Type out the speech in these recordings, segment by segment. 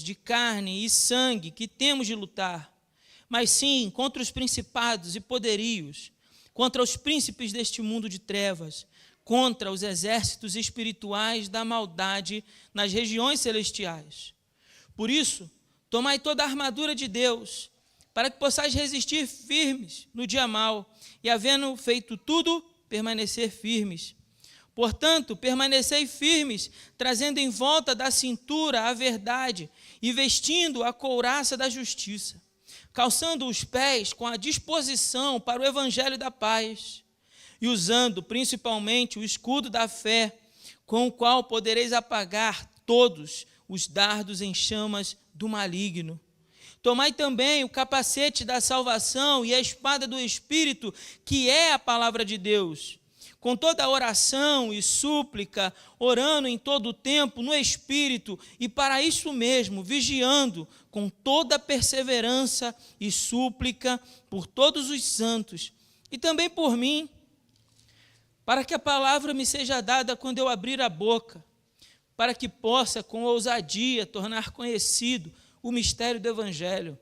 de carne e sangue que temos de lutar, mas sim contra os principados e poderios, contra os príncipes deste mundo de trevas, contra os exércitos espirituais da maldade nas regiões celestiais. Por isso, tomai toda a armadura de Deus, para que possais resistir firmes no dia mau, e havendo feito tudo, permanecer firmes. Portanto, permanecei firmes, trazendo em volta da cintura a verdade, e vestindo a couraça da justiça, calçando os pés com a disposição para o evangelho da paz, e usando principalmente o escudo da fé, com o qual podereis apagar todos os dardos em chamas do maligno. Tomai também o capacete da salvação e a espada do Espírito, que é a palavra de Deus, com toda oração e súplica, orando em todo o tempo no Espírito, e para isso mesmo, vigiando com toda perseverança e súplica por todos os santos, e também por mim, para que a palavra me seja dada quando eu abrir a boca, para que possa, com ousadia, tornar conhecido o mistério do Evangelho,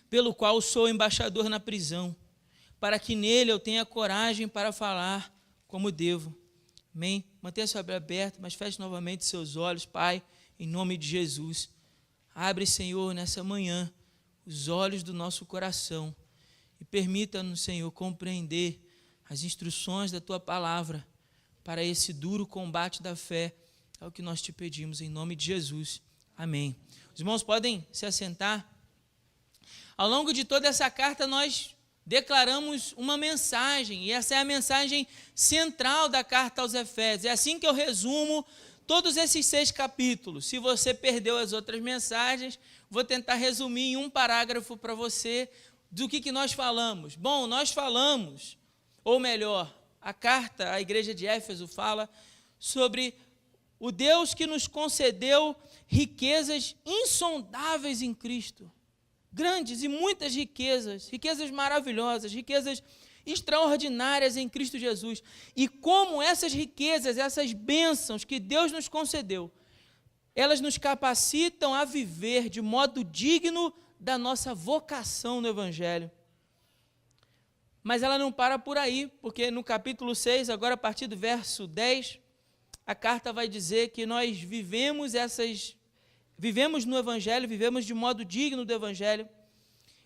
pelo qual sou embaixador na prisão, para que nele eu tenha coragem para falar como devo. Amém? Mantenha sua Bíblia aberta, mas feche novamente seus olhos, Pai, em nome de Jesus. Abre, Senhor, nessa manhã, os olhos do nosso coração e permita-nos, Senhor, compreender as instruções da Tua palavra para esse duro combate da fé. É o que nós te pedimos, em nome de Jesus. Amém. Os irmãos podem se assentar. Ao longo de toda essa carta, nós declaramos uma mensagem, e essa é a mensagem central da carta aos Efésios. É assim que eu resumo todos esses 6 capítulos. Se você perdeu as outras mensagens, vou tentar resumir em um parágrafo para você do que nós falamos. Bom, nós falamos, ou melhor, a carta à igreja de Éfeso fala sobre o Deus que nos concedeu riquezas insondáveis em Cristo. Grandes e muitas riquezas, riquezas maravilhosas, riquezas extraordinárias em Cristo Jesus. E como essas riquezas, essas bênçãos que Deus nos concedeu, elas nos capacitam a viver de modo digno da nossa vocação no Evangelho. Mas ela não para por aí, porque no capítulo 6, agora a partir do verso 10, a carta vai dizer que nós vivemos no Evangelho, vivemos de modo digno do Evangelho,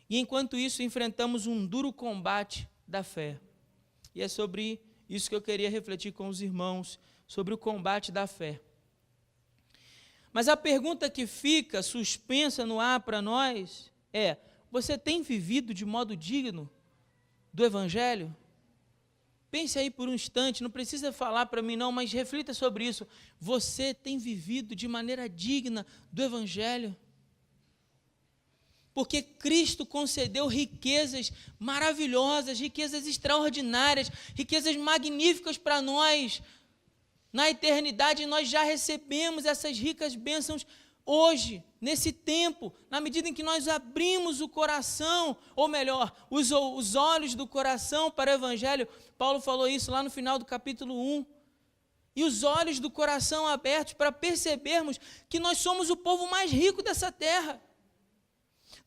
e enquanto isso enfrentamos um duro combate da fé. E é sobre isso que eu queria refletir com os irmãos, sobre o combate da fé. Mas a pergunta que fica suspensa no ar para nós é: você tem vivido de modo digno do Evangelho? Pense aí por um instante, não precisa falar para mim não, mas reflita sobre isso. Você tem vivido de maneira digna do Evangelho? Porque Cristo concedeu riquezas maravilhosas, riquezas extraordinárias, riquezas magníficas para nós. Na eternidade nós já recebemos essas ricas bênçãos hoje, nesse tempo, na medida em que nós abrimos o coração, ou melhor, os olhos do coração para o Evangelho. Paulo falou isso lá no final do capítulo 1. E os olhos do coração abertos para percebermos que nós somos o povo mais rico dessa terra.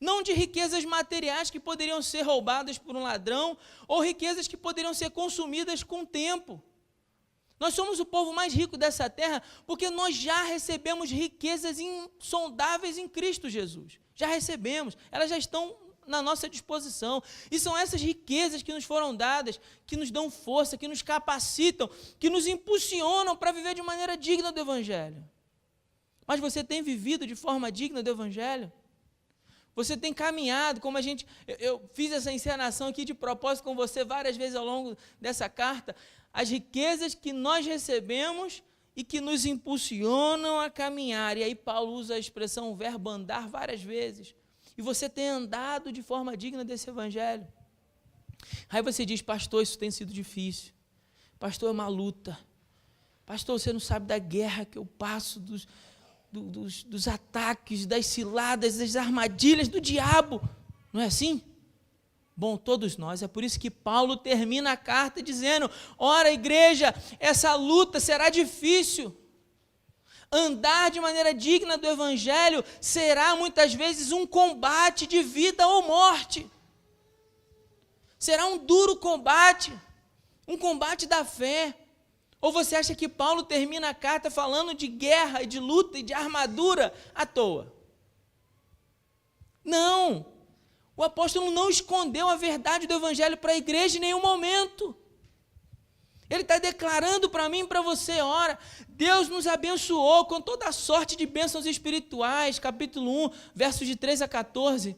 Não de riquezas materiais que poderiam ser roubadas por um ladrão, ou riquezas que poderiam ser consumidas com o tempo. Nós somos o povo mais rico dessa terra porque nós já recebemos riquezas insondáveis em Cristo Jesus. Já recebemos, elas já estão na nossa disposição. E são essas riquezas que nos foram dadas, que nos dão força, que nos capacitam, que nos impulsionam para viver de maneira digna do Evangelho. Mas você tem vivido de forma digna do Evangelho? Você tem caminhado, como eu fiz essa encenação aqui de propósito com você várias vezes ao longo dessa carta, as riquezas que nós recebemos e que nos impulsionam a caminhar. E aí Paulo usa a expressão verbo andar várias vezes. E você tem andado de forma digna desse Evangelho. Aí você diz: pastor, isso tem sido difícil. Pastor, é uma luta. Pastor, você não sabe da guerra que eu passo, dos ataques, das ciladas, das armadilhas do diabo. Não é assim? Bom, todos nós. É por isso que Paulo termina a carta dizendo: ora, igreja, essa luta será difícil. Andar de maneira digna do Evangelho será muitas vezes um combate de vida ou morte. Será um duro combate, um combate da fé. Ou você acha que Paulo termina a carta falando de guerra, e de luta e de armadura à toa? Não, o apóstolo não escondeu a verdade do Evangelho para a igreja em nenhum momento. Ele está declarando para mim e para você, ora, Deus nos abençoou com toda a sorte de bênçãos espirituais, capítulo 1, versos de 13 a 14,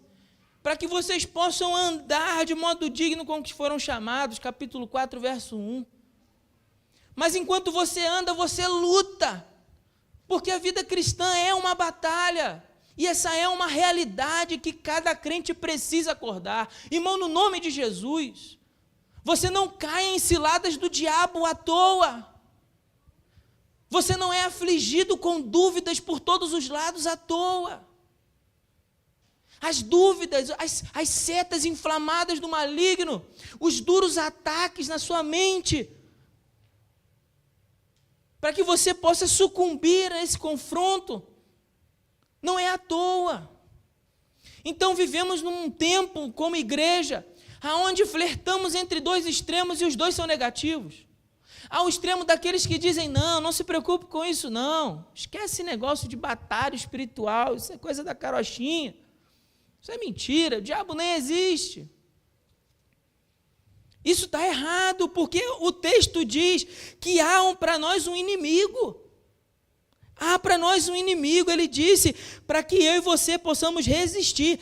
para que vocês possam andar de modo digno com que foram chamados, capítulo 4, verso 1. Mas enquanto você anda, você luta, porque a vida cristã é uma batalha, e essa é uma realidade que cada crente precisa acordar. Irmão, no nome de Jesus, você não cai em ciladas do diabo à toa. Você não é afligido com dúvidas por todos os lados à toa. As dúvidas, as setas inflamadas do maligno, os duros ataques na sua mente, para que você possa sucumbir a esse confronto, não é à toa. Então vivemos num tempo como igreja, aonde flertamos entre dois extremos e os dois são negativos. Há o extremo daqueles que dizem, não se preocupe com isso não, esquece esse negócio de batalha espiritual, isso é coisa da carochinha, isso é mentira, o diabo nem existe. Isso está errado, porque o texto diz que há para nós um inimigo. Há para nós um inimigo, ele disse, para que eu e você possamos resistir,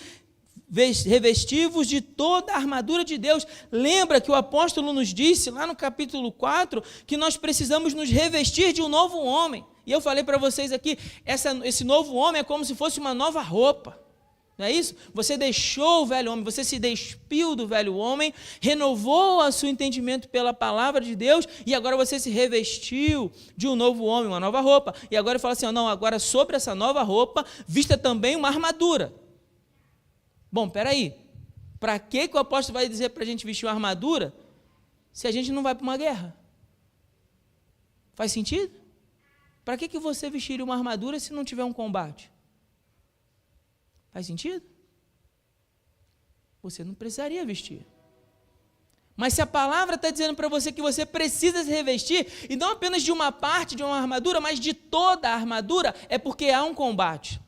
revestivos de toda a armadura de Deus. Lembra que o apóstolo nos disse, lá no capítulo 4, que nós precisamos nos revestir de um novo homem. E eu falei para vocês aqui, esse novo homem é como se fosse uma nova roupa. Não é isso? Você deixou o velho homem, você se despiu do velho homem, renovou o seu entendimento pela palavra de Deus, e agora você se revestiu de um novo homem, uma nova roupa. E agora ele fala assim, não, agora sobre essa nova roupa, vista também uma armadura. Bom, peraí, para que o apóstolo vai dizer para a gente vestir uma armadura, se a gente não vai para uma guerra? Faz sentido? Para que você vestiria uma armadura se não tiver um combate? Faz sentido? Você não precisaria vestir. Mas se a palavra está dizendo para você que você precisa se revestir, e não apenas de uma parte de uma armadura, mas de toda a armadura, é porque há um combate.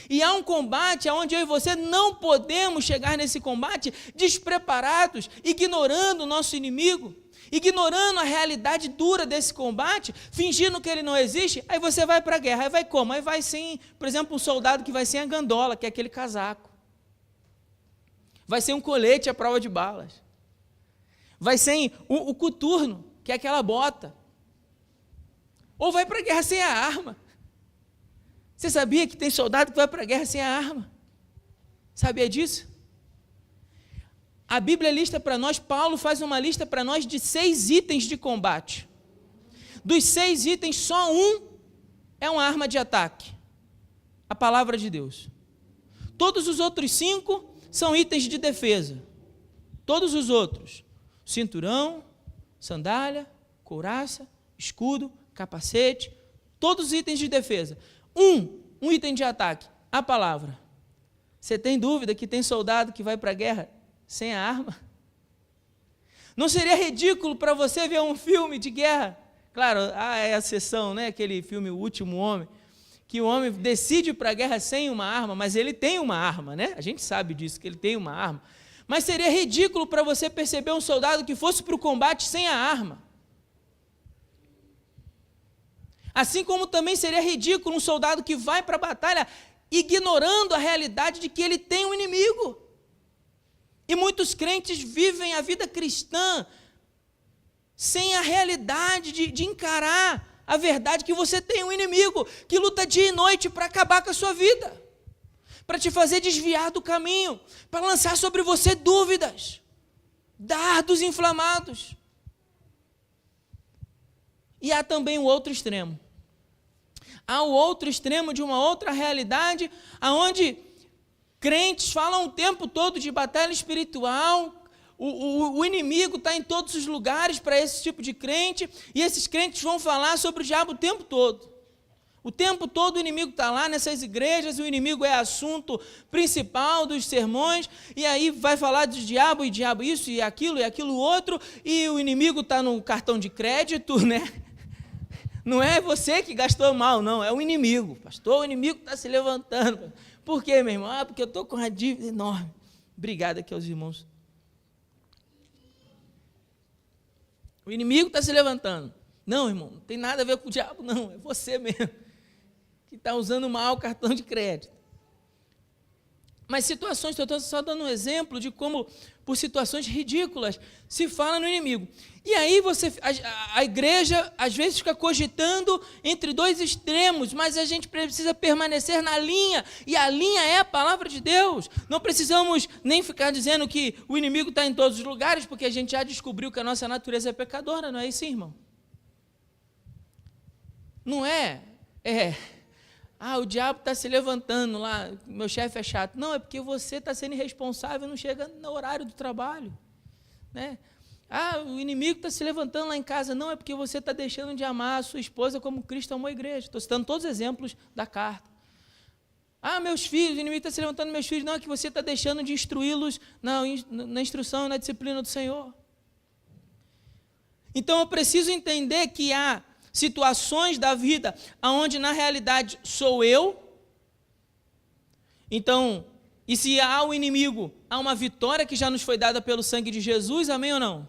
E há um combate onde eu e você não podemos chegar nesse combate despreparados, ignorando o nosso inimigo, ignorando a realidade dura desse combate, fingindo que ele não existe. Aí você vai para a guerra, aí vai como? Aí vai sem, por exemplo, um soldado que vai sem a gandola, que é aquele casaco, vai sem um colete à prova de balas, vai sem o coturno, que é aquela bota, ou vai para a guerra sem a arma. Você sabia que tem soldado que vai para a guerra sem a arma? Sabia disso? A Bíblia lista para nós, Paulo faz uma lista para nós de 6 itens de combate. Dos 6 itens, só um é uma arma de ataque, a palavra de Deus. Todos os outros 5 são itens de defesa. Todos os outros, cinturão, sandália, couraça, escudo, capacete, todos os itens de defesa. Um item de ataque, a palavra. Você tem dúvida que tem soldado que vai para a guerra sem a arma? Não seria ridículo para você ver um filme de guerra? Claro, é a sessão, né? Aquele filme O Último Homem, que o homem decide ir para a guerra sem uma arma, mas ele tem uma arma, né? A gente sabe disso, que ele tem uma arma. Mas seria ridículo para você perceber um soldado que fosse para o combate sem a arma. Assim como também seria ridículo um soldado que vai para a batalha ignorando a realidade de que ele tem um inimigo. E muitos crentes vivem a vida cristã sem a realidade de encarar a verdade que você tem um inimigo que luta dia e noite para acabar com a sua vida, para te fazer desviar do caminho, para lançar sobre você dúvidas, dardos inflamados. E há também o outro extremo. Há o outro extremo de uma outra realidade, onde crentes falam o tempo todo de batalha espiritual, o inimigo está em todos os lugares para esse tipo de crente, e esses crentes vão falar sobre o diabo o tempo todo. O tempo todo o inimigo está lá nessas igrejas, o inimigo é assunto principal dos sermões, e aí vai falar de diabo isso e aquilo outro, e o inimigo está no cartão de crédito, né? Não é você que gastou mal, não, é o inimigo. Pastor, o inimigo está se levantando. Por quê, meu irmão? Porque eu estou com uma dívida enorme. Obrigado aqui aos irmãos. O inimigo está se levantando. Não, irmão, não tem nada a ver com o diabo, não, é você mesmo que está usando mal o cartão de crédito. Mas situações, estou só dando um exemplo de como, por situações ridículas, se fala no inimigo. E aí a igreja, às vezes, fica cogitando entre dois extremos, mas a gente precisa permanecer na linha, e a linha é a palavra de Deus. Não precisamos nem ficar dizendo que o inimigo está em todos os lugares, porque a gente já descobriu que a nossa natureza é pecadora, não é isso, irmão? Não é? O diabo está se levantando lá, meu chefe é chato. Não, é porque você está sendo irresponsável e não chega no horário do trabalho. Né? O inimigo está se levantando lá em casa. Não, é porque você está deixando de amar a sua esposa como Cristo amou a igreja. Estou citando todos os exemplos da carta. Meus filhos, o inimigo está se levantando meus filhos. Não, é que você está deixando de instruí-los na instrução e na disciplina do Senhor. Então, eu preciso entender que há situações da vida onde na realidade sou eu. Então, e se há o inimigo, há uma vitória que já nos foi dada pelo sangue de Jesus, amém ou não?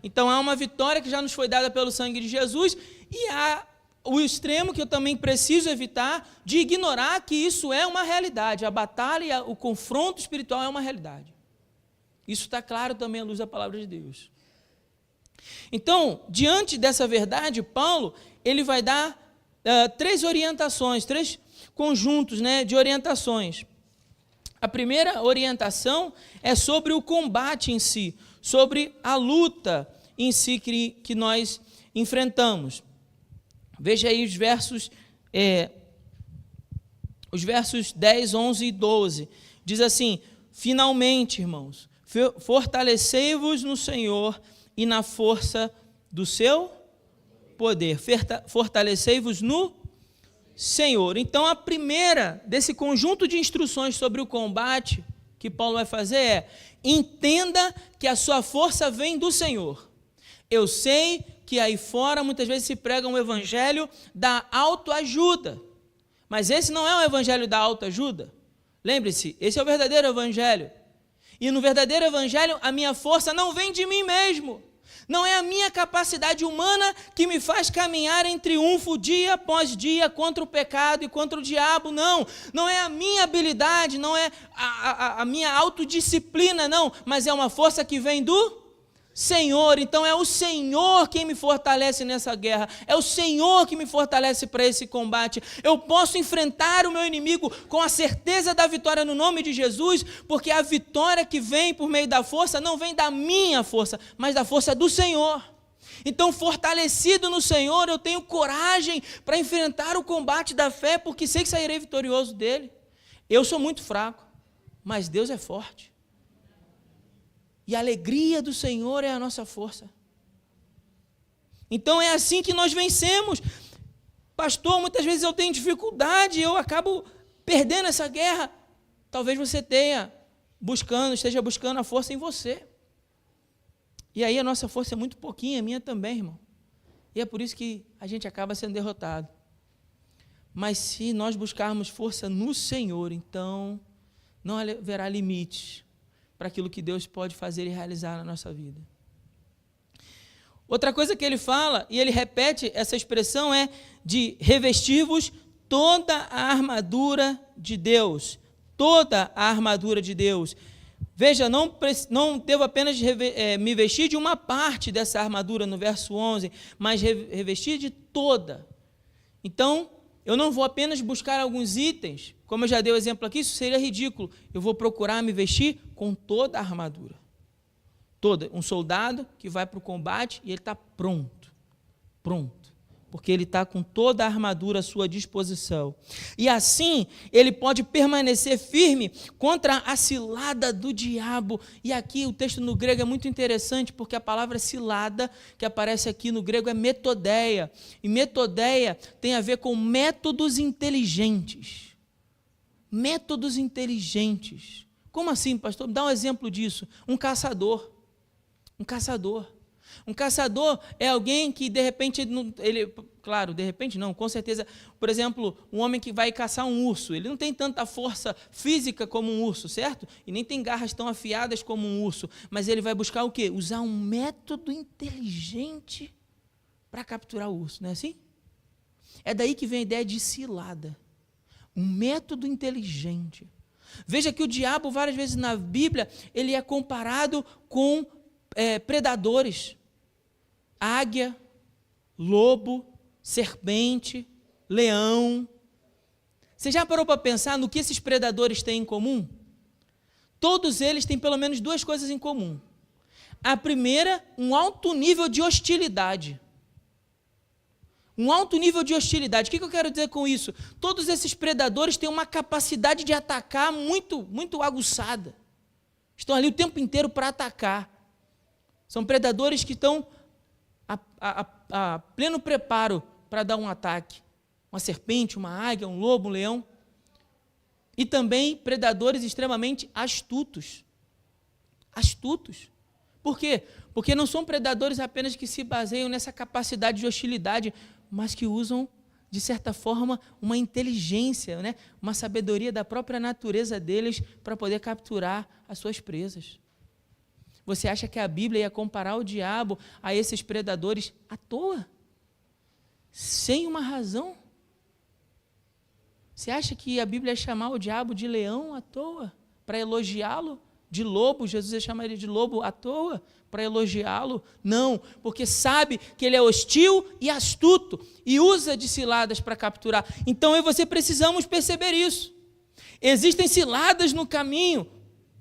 Então há uma vitória que já nos foi dada pelo sangue de Jesus, e há o extremo que eu também preciso evitar, de ignorar que isso é uma realidade. A batalha, o confronto espiritual é uma realidade. Isso está claro também à luz da palavra de Deus. Então, diante dessa verdade, Paulo, ele vai dar três orientações, três conjuntos, né, de orientações. A primeira orientação é sobre o combate em si, sobre a luta em si que nós enfrentamos. Veja aí os versos 10, 11 e 12. Diz assim: finalmente, irmãos, fortalecei-vos no Senhor e na força do seu poder. Fortalecei-vos no Senhor. Então, a primeira desse conjunto de instruções sobre o combate que Paulo vai fazer é: entenda que a sua força vem do Senhor. Eu sei que aí fora muitas vezes se prega um evangelho da autoajuda, mas esse não é um evangelho da autoajuda. Lembre-se, esse é o verdadeiro evangelho. E no verdadeiro evangelho, a minha força não vem de mim mesmo. Não é a minha capacidade humana que me faz caminhar em triunfo dia após dia contra o pecado e contra o diabo, não. Não é a minha habilidade, não é a minha autodisciplina, não. Mas é uma força que vem do Senhor. Então é o Senhor quem me fortalece nessa guerra. É o Senhor que me fortalece para esse combate. Eu posso enfrentar o meu inimigo com a certeza da vitória no nome de Jesus, porque a vitória que vem por meio da força não vem da minha força, mas da força do Senhor. Então, fortalecido no Senhor, eu tenho coragem para enfrentar o combate da fé, porque sei que sairei vitorioso dele. Eu sou muito fraco, mas Deus é forte. E a alegria do Senhor é a nossa força. Então é assim que nós vencemos. Pastor, muitas vezes eu tenho dificuldade, eu acabo perdendo essa guerra. Talvez você esteja buscando a força em você. E aí a nossa força é muito pouquinha, a minha também, irmão. E é por isso que a gente acaba sendo derrotado. Mas se nós buscarmos força no Senhor, então não haverá limites para aquilo que Deus pode fazer e realizar na nossa vida. Outra coisa que ele fala, e ele repete essa expressão, é de revestir-vos toda a armadura de Deus. Toda a armadura de Deus. Veja, não devo apenas me vestir de uma parte dessa armadura, no verso 11, mas revestir de toda. Então, eu não vou apenas buscar alguns itens, como eu já dei o exemplo aqui, isso seria ridículo. Eu vou procurar me vestir com toda a armadura. Toda. Um soldado que vai para o combate e ele está pronto. porque ele está com toda a armadura à sua disposição. E assim, ele pode permanecer firme contra a cilada do diabo. E aqui o texto no grego é muito interessante, porque a palavra cilada, que aparece aqui no grego, é metodeia. E metodeia tem a ver com métodos inteligentes. Métodos inteligentes. Como assim, pastor? Dá um exemplo disso. Um caçador. Um caçador. Um caçador é alguém que, de repente, claro, de repente não, com certeza, por exemplo, um homem que vai caçar um urso, ele não tem tanta força física como um urso, certo? E nem tem garras tão afiadas como um urso, mas ele vai buscar o quê? Usar um método inteligente para capturar o urso, não é assim? É daí que vem a ideia de cilada. Um método inteligente. Veja que o diabo, várias vezes na Bíblia, ele é comparado com predadores. Águia, lobo, serpente, leão. Você já parou para pensar no que esses predadores têm em comum? Todos eles têm pelo menos duas coisas em comum. A primeira, um alto nível de hostilidade. Um alto nível de hostilidade. O que eu quero dizer com isso? Todos esses predadores têm uma capacidade de atacar muito, muito aguçada. Estão ali o tempo inteiro para atacar. São predadores que estão a pleno preparo para dar um ataque. Uma serpente, uma águia, um lobo, um leão. E também predadores extremamente astutos. Astutos. Por quê? Porque não são predadores apenas que se baseiam nessa capacidade de hostilidade, mas que usam, de certa forma, uma inteligência, né? Uma sabedoria da própria natureza deles para poder capturar as suas presas. Você acha que a Bíblia ia comparar o diabo a esses predadores à toa? Sem uma razão? Você acha que a Bíblia ia chamar o diabo de leão à toa? Para elogiá-lo? De lobo? Jesus ia chamar ele de lobo à toa? Para elogiá-lo? Não, porque sabe que ele é hostil e astuto e usa de ciladas para capturar. Então eu e você precisamos perceber isso. Existem ciladas no caminho,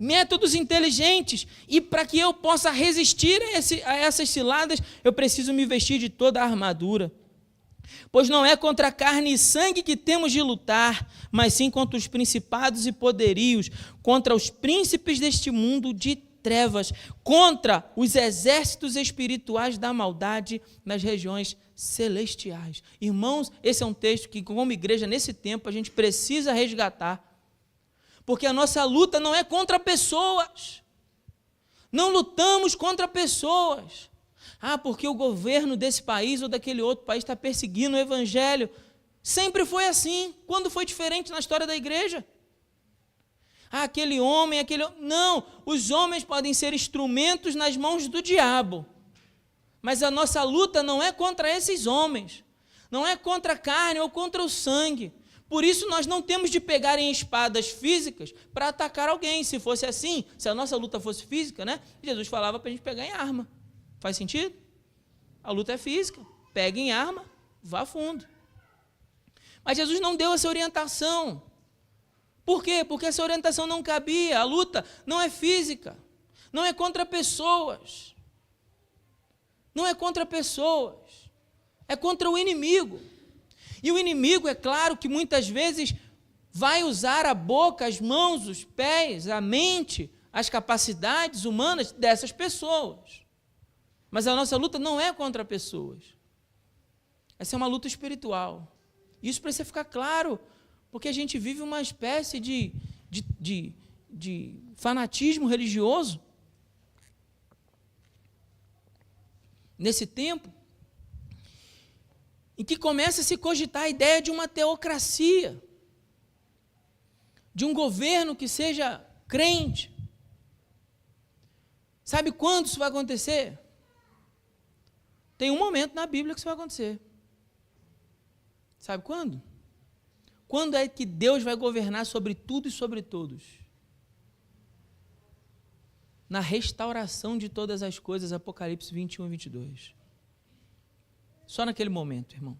métodos inteligentes, e para que eu possa resistir a essas ciladas, eu preciso me vestir de toda a armadura. Pois não é contra carne e sangue que temos de lutar, mas sim contra os principados e poderios, contra os príncipes deste mundo de trevas, contra os exércitos espirituais da maldade nas regiões celestiais. Irmãos, esse é um texto que, como igreja, nesse tempo, a gente precisa resgatar. Porque a nossa luta não é contra pessoas. Não lutamos contra pessoas. Porque o governo desse país ou daquele outro país está perseguindo o evangelho. Sempre foi assim. Quando foi diferente na história da igreja? Aquele homem, Não, os homens podem ser instrumentos nas mãos do diabo. Mas a nossa luta não é contra esses homens. Não é contra a carne ou contra o sangue. Por isso nós não temos de pegar em espadas físicas para atacar alguém. Se fosse assim, se a nossa luta fosse física, né? Jesus falava para a gente pegar em arma. Faz sentido? A luta é física. Pega em arma, vá fundo. Mas Jesus não deu essa orientação. Por quê? Porque essa orientação não cabia. A luta não é física. Não é contra pessoas. Não é contra pessoas. É contra o inimigo. E o inimigo, é claro que muitas vezes vai usar a boca, as mãos, os pés, a mente, as capacidades humanas dessas pessoas. Mas a nossa luta não é contra pessoas. Essa é uma luta espiritual. Isso precisa ficar claro, porque a gente vive uma espécie de fanatismo religioso nesse tempo, em que começa a se cogitar a ideia de uma teocracia, de um governo que seja crente. Sabe quando isso vai acontecer? Tem um momento na Bíblia que isso vai acontecer. Sabe quando? Quando é que Deus vai governar sobre tudo e sobre todos? Na restauração de todas as coisas, Apocalipse 21 e 22. Só naquele momento, irmão.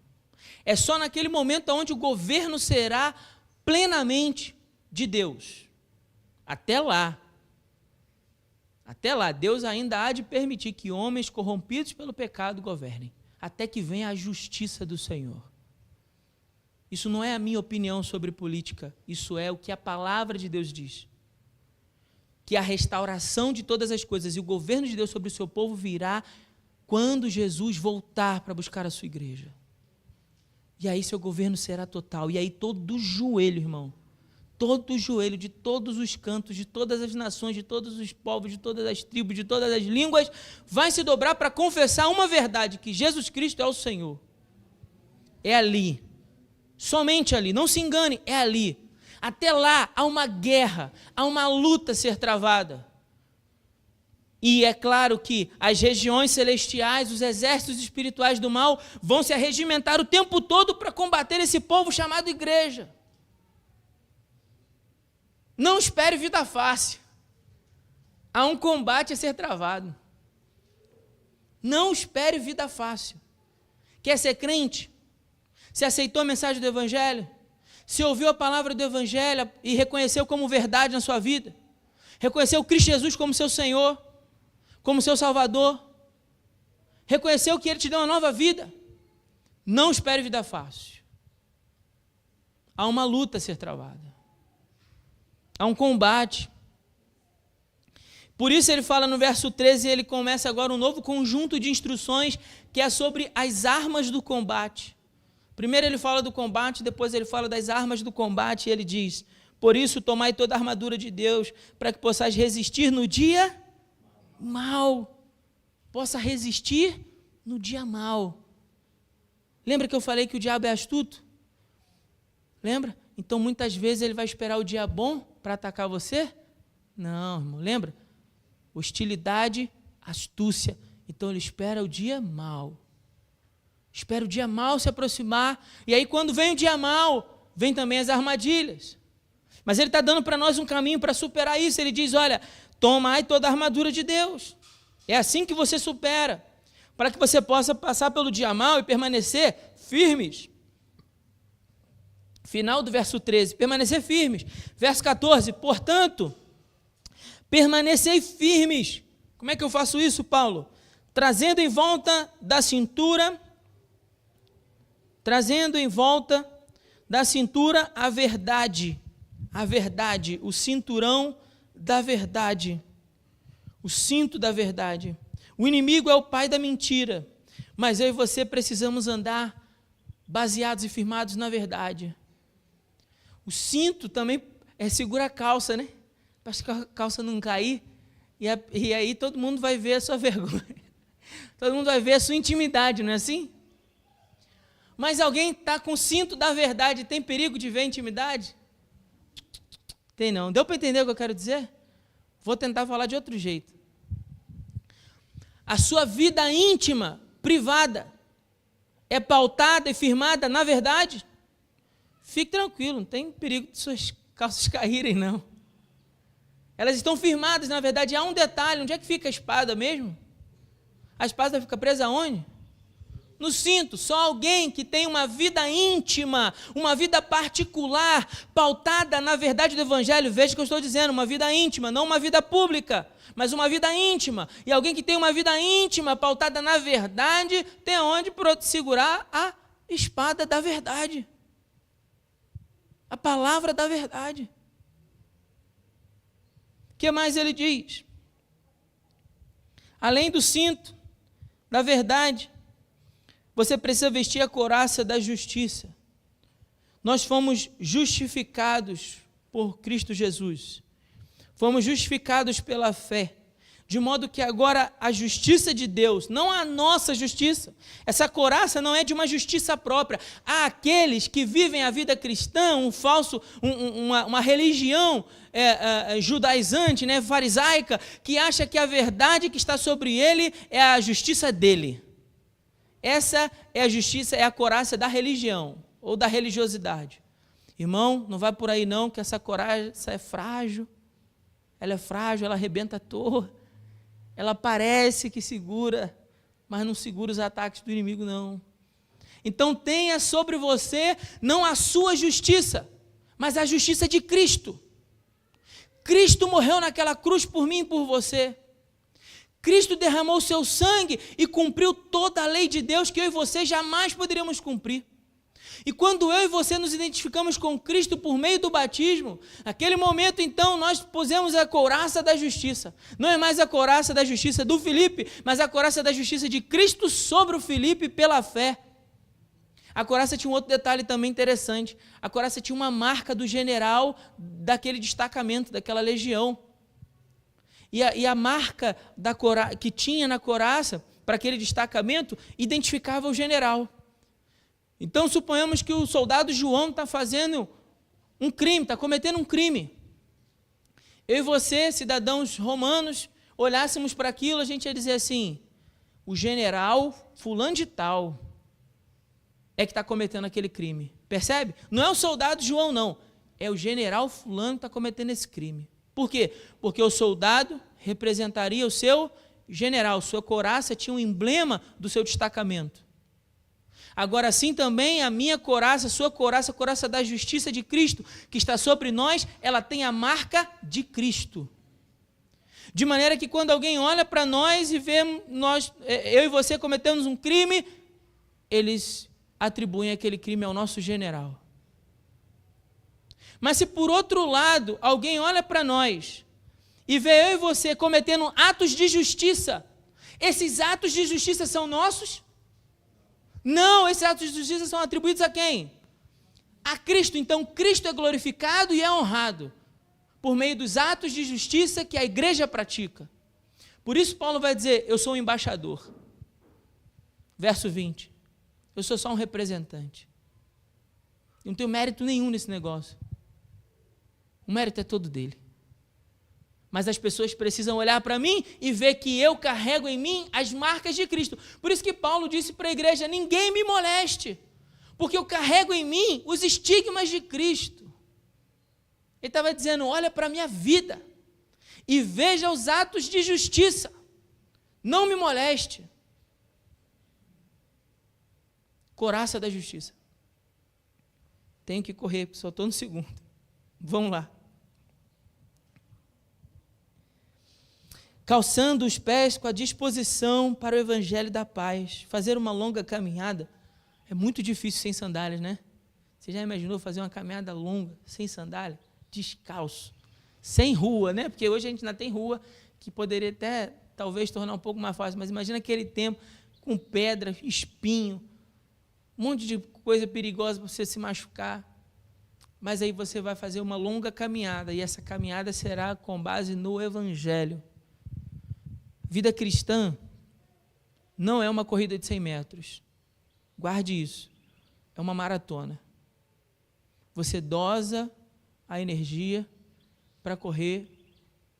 É só naquele momento onde o governo será plenamente de Deus. Até lá, Deus ainda há de permitir que homens corrompidos pelo pecado governem. até que venha a justiça do Senhor. Isso não é a minha opinião sobre política, isso é o que a palavra de Deus diz. Que a restauração de todas as coisas e o governo de Deus sobre o seu povo virá quando Jesus voltar para buscar a sua igreja. E aí seu governo será total. E aí todo joelho, irmão, todo joelho de todos os cantos, de todas as nações, de todos os povos, de todas as tribos, de todas as línguas, vai se dobrar para confessar uma verdade, que Jesus Cristo é o Senhor. É ali. Somente ali. Não se engane, é ali. Até lá há uma guerra, há uma luta a ser travada. E é claro que as regiões celestiais, os exércitos espirituais do mal, vão se arregimentar o tempo todo para combater esse povo chamado igreja. Não espere vida fácil. Há um combate a ser travado. Não espere vida fácil. Quer ser crente? Se aceitou a mensagem do Evangelho? Se ouviu a palavra do Evangelho e reconheceu como verdade na sua vida? Reconheceu Cristo Jesus como seu Senhor? Como seu Salvador? Reconheceu que Ele te deu uma nova vida? Não espere vida fácil. Há uma luta a ser travada. Há um combate. Por isso ele fala no verso 13, ele começa agora um novo conjunto de instruções que é sobre as armas do combate. Primeiro ele fala do combate, depois ele fala das armas do combate e ele diz: por isso tomai toda a armadura de Deus para que possais resistir no dia mal. Possa resistir no dia mal. Lembra que eu falei que o diabo é astuto? Lembra? Então muitas vezes ele vai esperar o dia bom para atacar você? Não, irmão, lembra? Hostilidade, astúcia. Então ele espera o dia mau. Espera o dia mau se aproximar. E aí quando vem o dia mau, vem também as armadilhas. Mas ele está dando para nós um caminho para superar isso. Ele diz: olha, tomai toda a armadura de Deus. É assim que você supera. Para que você possa passar pelo dia mau e permanecer firmes. Final do verso 13, permanecer firmes. Verso 14, portanto, permanecei firmes. Como é que eu faço isso, Paulo? Trazendo em volta da cintura a verdade, o cinturão da verdade, o cinto da verdade. O inimigo é o pai da mentira, mas eu e você precisamos andar baseados e firmados na verdade. O cinto também segura a calça, né? Para que a calça não cair, e aí todo mundo vai ver a sua vergonha. Todo mundo vai ver a sua intimidade, não é assim? Mas alguém está com o cinto da verdade, tem perigo de ver a intimidade? Tem não. Deu para entender o que eu quero dizer? Vou tentar falar de outro jeito. A sua vida íntima, privada, é pautada e firmada na verdade? Fique tranquilo, não tem perigo de suas calças caírem, não. Elas estão firmadas, na verdade. Há um detalhe: onde é que fica a espada mesmo? A espada fica presa aonde? No cinto. Só alguém que tem uma vida íntima, uma vida particular, pautada na verdade do Evangelho. Veja o que eu estou dizendo: uma vida íntima, não uma vida pública, mas uma vida íntima. E alguém que tem uma vida íntima, pautada na verdade, tem onde segurar a espada da verdade. A palavra da verdade. O que mais ele diz? Além do cinto da verdade, você precisa vestir a couraça da justiça. Nós fomos justificados por Cristo Jesus. Fomos justificados pela fé. De modo que agora a justiça de Deus, não a nossa justiça, essa couraça não é de uma justiça própria. Há aqueles que vivem a vida cristã, uma religião judaizante, né, farisaica, que acha que a verdade que está sobre ele é a justiça dele. Essa é a justiça, é a couraça da religião ou da religiosidade. Irmão, não vai por aí não, que essa couraça é frágil. Ela é frágil, ela arrebenta à toa. Ela parece que segura, mas não segura os ataques do inimigo, não. Então tenha sobre você não a sua justiça, mas a justiça de Cristo. Cristo morreu naquela cruz por mim e por você. Cristo derramou o seu sangue e cumpriu toda a lei de Deus que eu e você jamais poderíamos cumprir. E quando eu e você nos identificamos com Cristo por meio do batismo, naquele momento então nós pusemos a couraça da justiça. Não é mais a couraça da justiça do Filipe, mas a couraça da justiça de Cristo sobre o Filipe pela fé. A couraça tinha um outro detalhe também interessante. A couraça tinha uma marca do general daquele destacamento, daquela legião. E a marca que tinha na couraça, para aquele destacamento, identificava o general. Então, suponhamos que o soldado João está fazendo um crime, está cometendo um crime. Eu e você, cidadãos romanos, olhássemos para aquilo, a gente ia dizer assim, o general fulano de tal é que está cometendo aquele crime. Percebe? Não é o soldado João, não. É o general fulano que está cometendo esse crime. Por quê? Porque o soldado representaria o seu general, sua couraça tinha um emblema do seu destacamento. Agora, assim também, a minha couraça, a sua couraça, a couraça da justiça de Cristo, que está sobre nós, ela tem a marca de Cristo. De maneira que quando alguém olha para nós e vê eu e você cometemos um crime, eles atribuem aquele crime ao nosso general. Mas se por outro lado, alguém olha para nós e vê eu e você cometendo atos de justiça, esses atos de justiça são nossos? Não, esses atos de justiça são atribuídos a quem? A Cristo. Então, Cristo é glorificado e é honrado por meio dos atos de justiça que a igreja pratica. Por isso, Paulo vai dizer, eu sou um embaixador. Verso 20. Eu sou só um representante. Eu não tenho mérito nenhum nesse negócio. O mérito é todo dele. Mas as pessoas precisam olhar para mim e ver que eu carrego em mim as marcas de Cristo. Por isso que Paulo disse para a igreja, ninguém me moleste, porque eu carrego em mim os estigmas de Cristo. Ele estava dizendo, olha para a minha vida e veja os atos de justiça. Não me moleste. Couraça da justiça. Tenho que correr, só estou no segundo. Vamos lá. Calçando os pés com a disposição para o evangelho da paz. Fazer uma longa caminhada é muito difícil sem sandálias, né? Você já imaginou fazer uma caminhada longa, sem sandália? Descalço. Sem rua, né? Porque hoje a gente ainda tem rua, que poderia até, talvez, tornar um pouco mais fácil. Mas imagina aquele tempo com pedra, espinho, um monte de coisa perigosa para você se machucar. Mas aí você vai fazer uma longa caminhada, e essa caminhada será com base no evangelho. Vida cristã não é uma corrida de 100 metros. Guarde isso. É uma maratona. Você dosa a energia para correr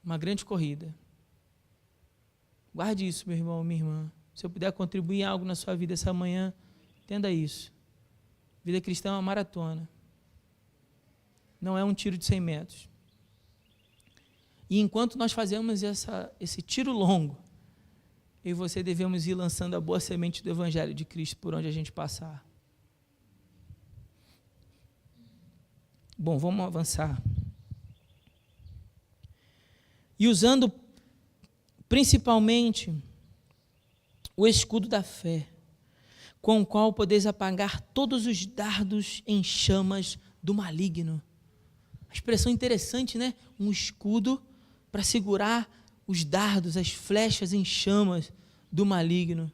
uma grande corrida. Guarde isso, meu irmão, minha irmã. Se eu puder contribuir em algo na sua vida essa manhã, entenda isso. Vida cristã é uma maratona. Não é um tiro de 100 metros. E enquanto nós fazemos esse tiro longo, eu e você devemos ir lançando a boa semente do Evangelho de Cristo por onde a gente passar. Bom, vamos avançar. E usando principalmente o escudo da fé, com o qual podeis apagar todos os dardos em chamas do maligno. A expressão interessante, né? Um escudo para segurar os dardos, as flechas em chamas do maligno.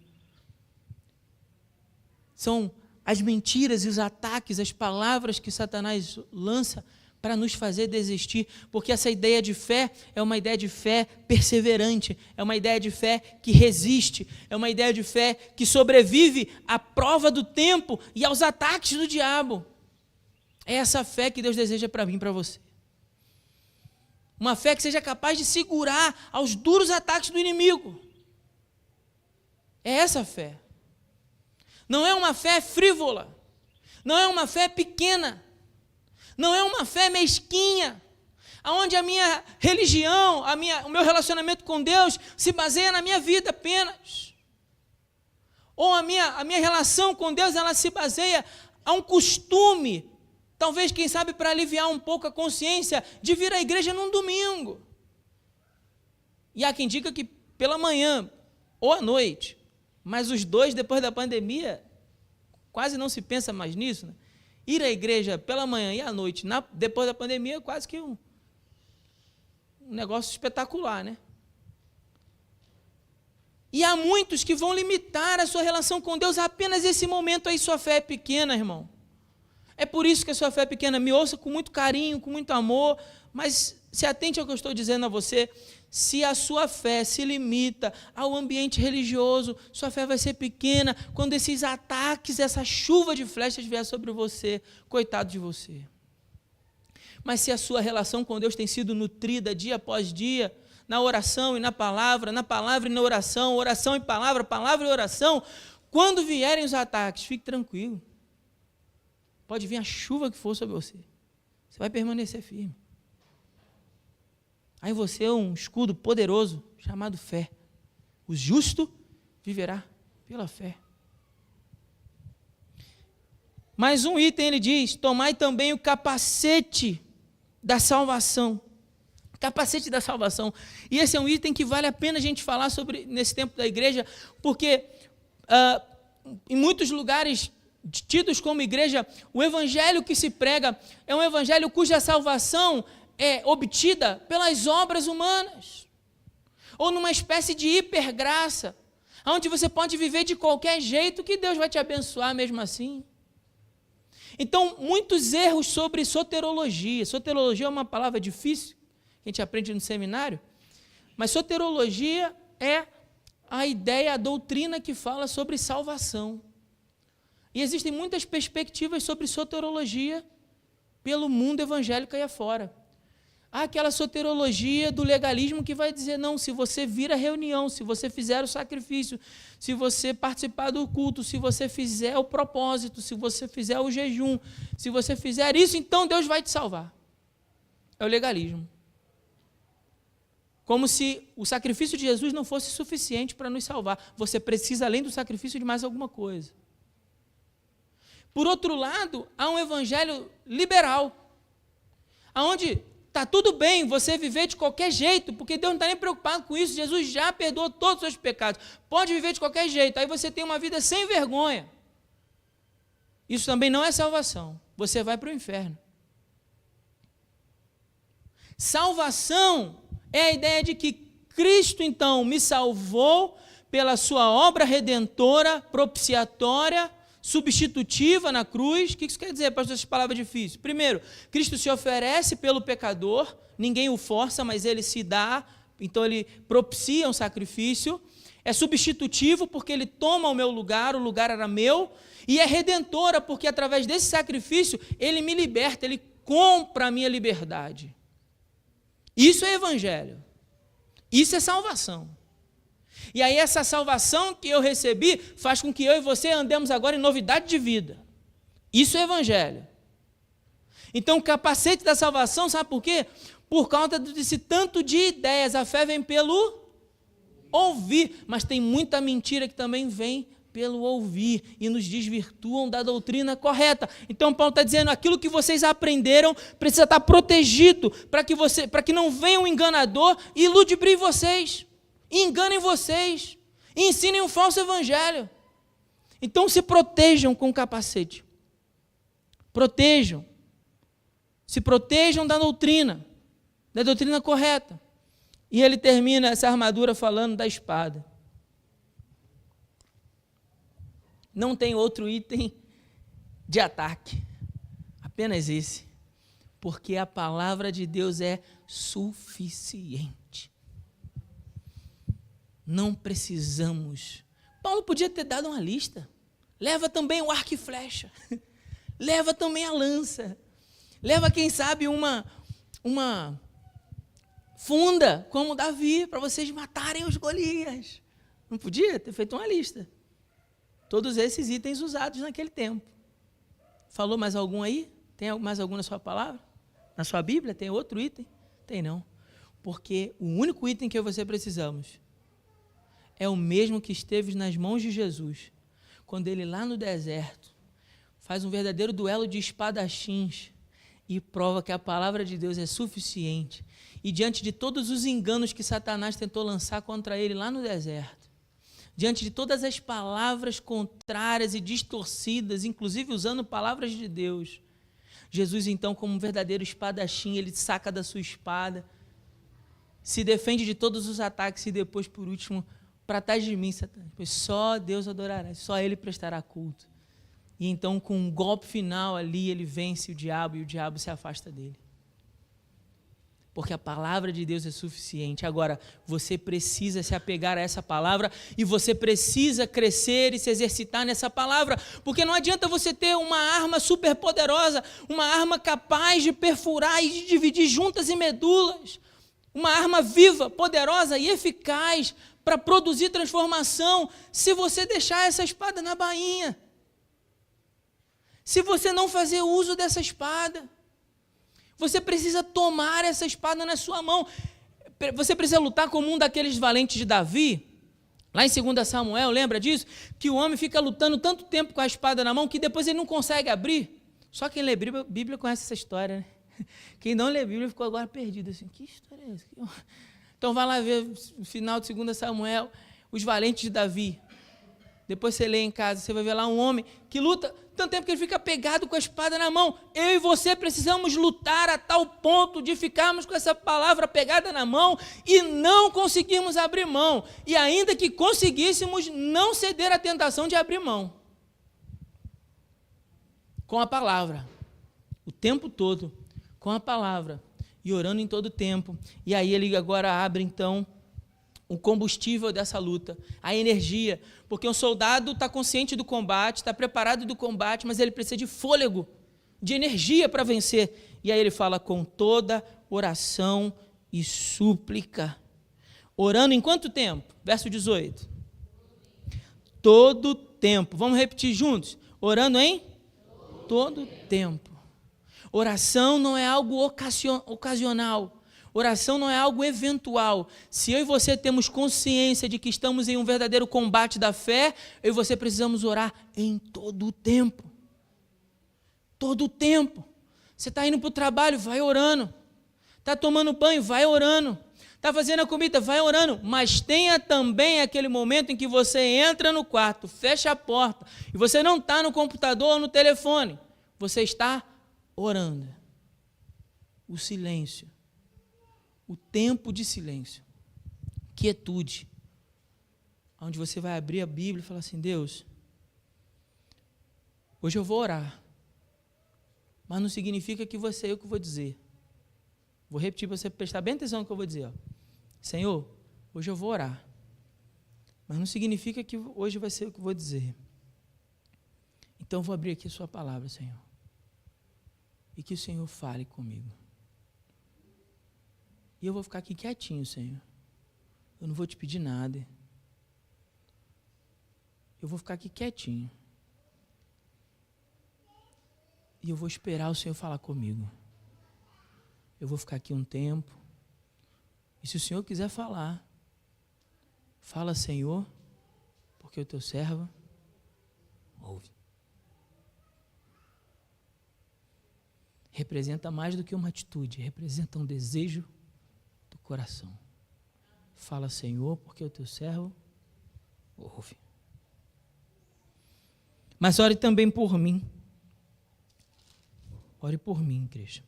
São as mentiras e os ataques, as palavras que Satanás lança para nos fazer desistir, porque essa ideia de fé é uma ideia de fé perseverante, é uma ideia de fé que resiste, é uma ideia de fé que sobrevive à prova do tempo e aos ataques do diabo. É essa fé que Deus deseja para mim e para você. Uma fé que seja capaz de segurar aos duros ataques do inimigo. É essa fé. Não é uma fé frívola. Não é uma fé pequena. Não é uma fé mesquinha, onde a minha religião, o meu relacionamento com Deus se baseia na minha vida apenas. Ou a minha relação com Deus, ela se baseia a um costume, talvez, quem sabe, para aliviar um pouco a consciência de vir à igreja num domingo. E há quem diga que pela manhã ou à noite, mas os dois, depois da pandemia, quase não se pensa mais nisso, né? Ir à igreja pela manhã e à noite, depois da pandemia, é quase que um negócio espetacular, né? E há muitos que vão limitar a sua relação com Deus a apenas esse momento aí. Sua fé é pequena, irmão. É por isso que a sua fé é pequena. Me ouça com muito carinho, com muito amor, mas se atente ao que eu estou dizendo a você. Se a sua fé se limita ao ambiente religioso, sua fé vai ser pequena quando esses ataques, essa chuva de flechas vier sobre você. Coitado de você. Mas se a sua relação com Deus tem sido nutrida dia após dia, na oração e na palavra e na oração, oração e palavra, palavra e oração, quando vierem os ataques, fique tranquilo. Pode vir a chuva que for sobre você. Você vai permanecer firme. Aí você é um escudo poderoso chamado fé. O justo viverá pela fé. Mais um item ele diz: tomai também o capacete da salvação. Capacete da salvação. E esse é um item que vale a pena a gente falar sobre nesse tempo da igreja, porque em muitos lugares tidos como igreja, o evangelho que se prega é um evangelho cuja salvação é obtida pelas obras humanas, ou numa espécie de hipergraça, onde você pode viver de qualquer jeito que Deus vai te abençoar mesmo assim. Então, muitos erros sobre soterologia. Soterologia é uma palavra difícil, que a gente aprende no seminário, mas soterologia é a ideia, a doutrina que fala sobre salvação. E existem muitas perspectivas sobre soterologia pelo mundo evangélico aí afora. Há aquela soterologia do legalismo que vai dizer, não, se você vir à reunião, se você fizer o sacrifício, se você participar do culto, se você fizer o propósito, se você fizer o jejum, se você fizer isso, então Deus vai te salvar. É o legalismo. Como se o sacrifício de Jesus não fosse suficiente para nos salvar. Você precisa, além do sacrifício, de mais alguma coisa. Por outro lado, há um evangelho liberal, onde está tudo bem você viver de qualquer jeito, porque Deus não está nem preocupado com isso, Jesus já perdoou todos os seus pecados, pode viver de qualquer jeito, aí você tem uma vida sem vergonha. Isso também não é salvação, você vai para o inferno. Salvação é a ideia de que Cristo, então, me salvou pela sua obra redentora, propiciatória, substitutiva na cruz. O que isso quer dizer, pastor, essas palavras difíceis? Primeiro, Cristo se oferece pelo pecador, ninguém o força, mas ele se dá, então ele propicia um sacrifício. É substitutivo porque ele toma o meu lugar, o lugar era meu, e é redentora porque através desse sacrifício ele me liberta, ele compra a minha liberdade. Isso é evangelho, isso é salvação. E aí essa salvação que eu recebi faz com que eu e você andemos agora em novidade de vida. Isso é evangelho. Então o capacete da salvação, sabe por quê? Por causa desse tanto de ideias. A fé vem pelo ouvir, mas tem muita mentira que também vem pelo ouvir e nos desvirtuam da doutrina correta. Então Paulo está dizendo, aquilo que vocês aprenderam precisa estar protegido para que não venha um enganador e ludibrie vocês. Enganem vocês, e ensinem um falso evangelho. Então se protejam com o capacete. Protejam. Se protejam da doutrina correta. E ele termina essa armadura falando da espada. Não tem outro item de ataque, apenas esse, porque a palavra de Deus é suficiente. Não precisamos. Paulo podia ter dado uma lista. Leva também o arco e flecha. Leva também a lança. Leva, quem sabe, uma funda, como Davi, para vocês matarem os Golias. Não podia ter feito uma lista. Todos esses itens usados naquele tempo. Falou mais algum aí? Tem mais algum na sua palavra? Na sua Bíblia? Tem outro item? Tem não. Porque o único item que você precisamos é o mesmo que esteve nas mãos de Jesus, quando ele lá no deserto faz um verdadeiro duelo de espadachins e prova que a palavra de Deus é suficiente. E diante de todos os enganos que Satanás tentou lançar contra ele lá no deserto, diante de todas as palavras contrárias e distorcidas, inclusive usando palavras de Deus, Jesus, então, como um verdadeiro espadachim, ele saca da sua espada, se defende de todos os ataques e depois, por último, para trás de mim, Satanás, pois só Deus adorará, só Ele prestará culto. E então, com um golpe final ali, ele vence o diabo e o diabo se afasta dele. Porque a palavra de Deus é suficiente. Agora, você precisa se apegar a essa palavra e você precisa crescer e se exercitar nessa palavra, porque não adianta você ter uma arma super poderosa, uma arma capaz de perfurar e de dividir juntas e medulas, uma arma viva, poderosa e eficaz para produzir transformação, se você deixar essa espada na bainha, se você não fazer uso dessa espada. Você precisa tomar essa espada na sua mão. Você precisa lutar como um daqueles valentes de Davi, lá em 2 Samuel, lembra disso? Que o homem fica lutando tanto tempo com a espada na mão que depois ele não consegue abrir. Só quem lê Bíblia conhece essa história, né? Quem não lê Bíblia ficou agora perdido, assim, que história é essa? Então vai lá ver o final de 2 Samuel, os valentes de Davi. Depois você lê em casa, você vai ver lá um homem que luta tanto tempo que ele fica pegado com a espada na mão. Eu e você precisamos lutar a tal ponto de ficarmos com essa palavra pegada na mão e não conseguirmos abrir mão. E ainda que conseguíssemos, não ceder à tentação de abrir mão. Com a palavra, o tempo todo, com a palavra, e orando em todo o tempo. E aí ele agora abre então o combustível dessa luta, a energia, porque um soldado está consciente do combate, está preparado do combate, mas ele precisa de fôlego, de energia para vencer. E aí ele fala com toda oração e súplica. Orando em quanto tempo? Verso 18. Todo tempo. Vamos repetir juntos? Orando em todo tempo. Oração não é algo ocasional. Oração não é algo eventual. Se eu e você temos consciência de que estamos em um verdadeiro combate da fé, eu e você precisamos orar em todo o tempo. Todo o tempo. Você está indo para o trabalho, vai orando. Está tomando banho, vai orando. Está fazendo a comida, vai orando. Mas tenha também aquele momento em que você entra no quarto, fecha a porta, e você não está no computador ou no telefone. Você está orando. O silêncio. O tempo de silêncio, quietude, onde você vai abrir a Bíblia e falar assim, Deus, hoje eu vou orar, mas não significa que você é eu que vou dizer. Vou repetir para você prestar bem atenção no que eu vou dizer. Ó. Senhor, hoje eu vou orar, mas não significa que hoje vai ser o que eu vou dizer. Então eu vou abrir aqui a sua palavra, Senhor, e que o Senhor fale comigo. E eu vou ficar aqui quietinho, Senhor. Eu não vou te pedir nada. Eu vou ficar aqui quietinho. E eu vou esperar o Senhor falar comigo. Eu vou ficar aqui um tempo. E se o Senhor quiser falar, fala, Senhor, porque o teu servo ouve. Representa mais do que uma atitude, representa um desejo coração. Fala, Senhor, porque o teu servo ouve. Mas ore também por mim. Ore por mim, igreja.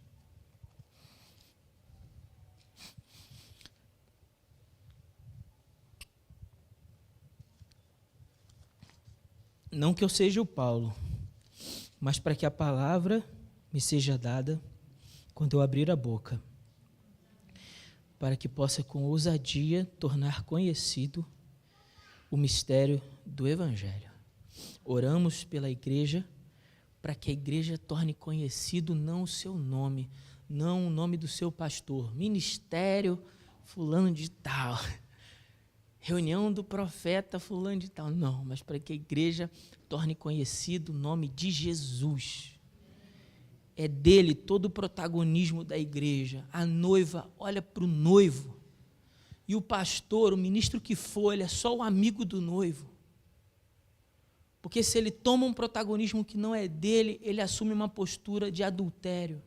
Não que eu seja o Paulo, mas para que a palavra me seja dada quando eu abrir a boca, para que possa com ousadia tornar conhecido o mistério do Evangelho. Oramos pela igreja, para que a igreja torne conhecido não o seu nome, não o nome do seu pastor, ministério fulano de tal, reunião do profeta fulano de tal, não, mas para que a igreja torne conhecido o nome de Jesus. É dele todo o protagonismo da igreja. A noiva olha para o noivo. E o pastor, o ministro que for, ele é só o amigo do noivo. Porque se ele toma um protagonismo que não é dele, ele assume uma postura de adultério.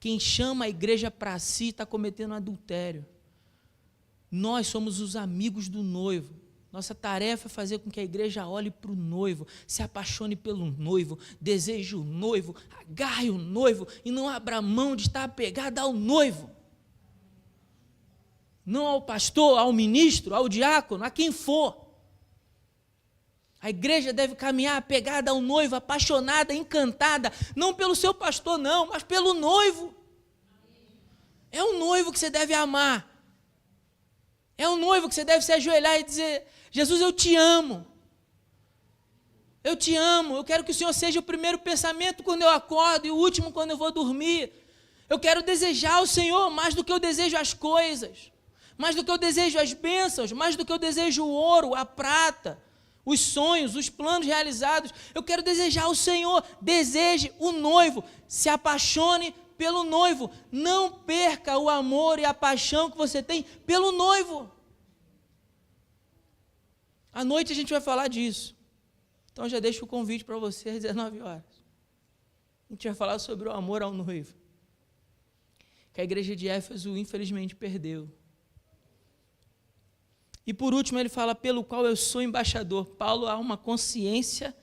Quem chama a igreja para si está cometendo adultério. Nós somos os amigos do noivo. Nossa tarefa é fazer com que a igreja olhe para o noivo, se apaixone pelo noivo, deseje o noivo, agarre o noivo e não abra mão de estar apegada ao noivo. Não ao pastor, ao ministro, ao diácono, a quem for. A igreja deve caminhar apegada ao noivo, apaixonada, encantada, não pelo seu pastor não, mas pelo noivo. É o noivo que você deve amar. É o noivo que você deve se ajoelhar e dizer: Jesus, eu te amo. Eu te amo. Eu quero que o Senhor seja o primeiro pensamento quando eu acordo e o último quando eu vou dormir. Eu quero desejar o Senhor mais do que eu desejo as coisas, mais do que eu desejo as bênçãos, mais do que eu desejo o ouro, a prata, os sonhos, os planos realizados. Eu quero desejar o Senhor. Deseje o noivo. Se apaixone pelo noivo. Não perca o amor e a paixão que você tem pelo noivo. À noite a gente vai falar disso. Então já deixo o convite para você às 19 horas. A gente vai falar sobre o amor ao noivo, que a igreja de Éfeso infelizmente perdeu. E por último ele fala: pelo qual eu sou embaixador. Paulo há uma consciência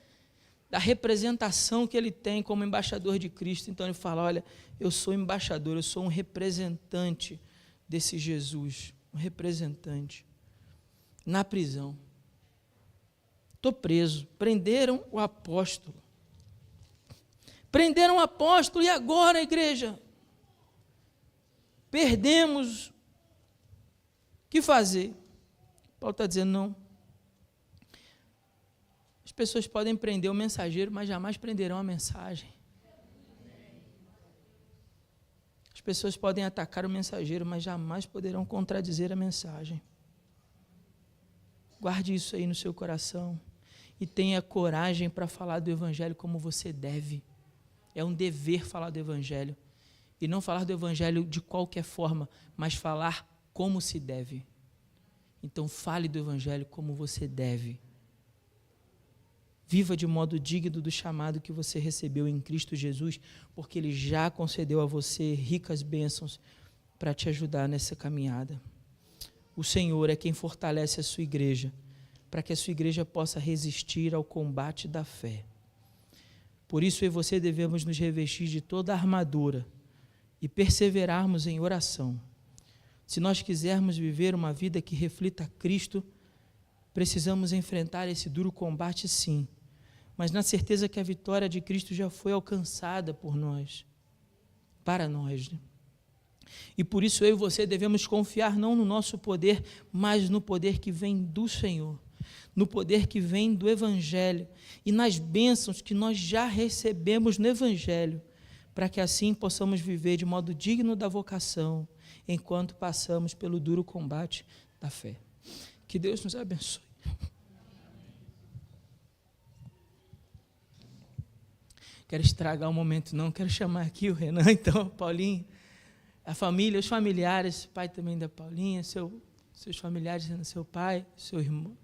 da representação que ele tem como embaixador de Cristo. Então ele fala: olha, eu sou embaixador, eu sou um representante desse Jesus, um representante. Na prisão. Estou preso. Prenderam o apóstolo. Prenderam o apóstolo e agora, igreja? Perdemos. O que fazer? Paulo está dizendo: não. As pessoas podem prender o mensageiro, mas jamais prenderão a mensagem. As pessoas podem atacar o mensageiro, mas jamais poderão contradizer a mensagem. Guarde isso aí no seu coração e tenha coragem para falar do Evangelho como você deve. É um dever falar do Evangelho. E não falar do Evangelho de qualquer forma, mas falar como se deve. Então fale do Evangelho como você deve. Viva de modo digno do chamado que você recebeu em Cristo Jesus, porque Ele já concedeu a você ricas bênçãos para te ajudar nessa caminhada. O Senhor é quem fortalece a sua igreja, para que a sua igreja possa resistir ao combate da fé. Por isso eu e você devemos nos revestir de toda a armadura e perseverarmos em oração. Se nós quisermos viver uma vida que reflita Cristo, precisamos enfrentar esse duro combate, sim, mas na certeza que a vitória de Cristo já foi alcançada por nós, para nós, né? E por isso eu e você devemos confiar não no nosso poder, mas no poder que vem do Senhor, no poder que vem do Evangelho e nas bênçãos que nós já recebemos no Evangelho, para que assim possamos viver de modo digno da vocação, enquanto passamos pelo duro combate da fé. Que Deus nos abençoe. Quero estragar o momento, não. Quero chamar aqui o Renan, então, o Paulinho, a família, os familiares, pai também da Paulinha, seus familiares, seu pai, seu irmão,